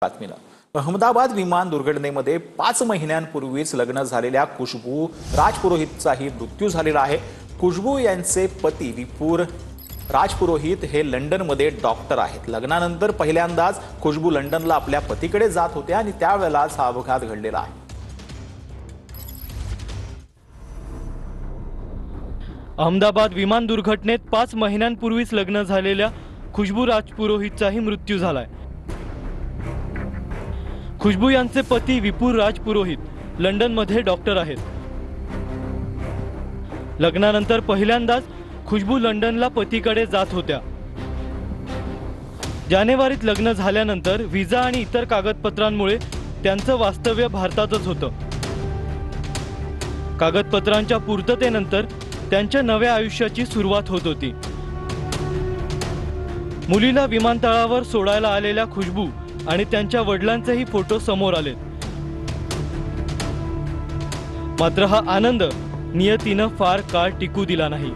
बातमीला अहमदाबाद विमान दुर्घटनेमध्ये 5 महिन्यांपूर्वीच लग्न झालेल्या खुशबू राजपुरोहितचाही मृत्यू झालेला आहे। खुशबू यांचे पती विपुर राजपुरोहित हे लंडनमध्ये डॉक्टर आहेत। लग्नानंतर पहिल्यांदाच खुशबू लंडनला आपल्या पतीकडे जात होत्या आणि त्यावेळेलाच हा अपघात घडलेला आहे। अहमदाबाद विमान दुर्घटनेत 5 महिन्यांपूर्वीच लग्न झालेल्या खुशबू राजपुरोहितचाही मृत्यू झालाय। खुशबू यांचे पती विपुर राजपुरोहित लंडनमध्ये डॉक्टर आहेत। लग्नानंतर पहिल्यांदाच खुशबू लंडनला पतीकडे जात होत्या। जानेवारीत लग्न झाल्यानंतर व्हिसा आणि इतर कागदपत्रांमुळे त्यांचं वास्तव्य भारतातच होतं। कागदपत्रांच्या पूर्ततेनंतर त्यांच्या नव्या आयुष्याची सुरुवात होत होती। मुलीला विमानतळावर सोडायला आलेल्या खुशबू आणि त्यांच्या वडिलांचेही फोटो समोर आले। मात्र हा आनंद नियतीनं फार काळ टिकू दिला नाही।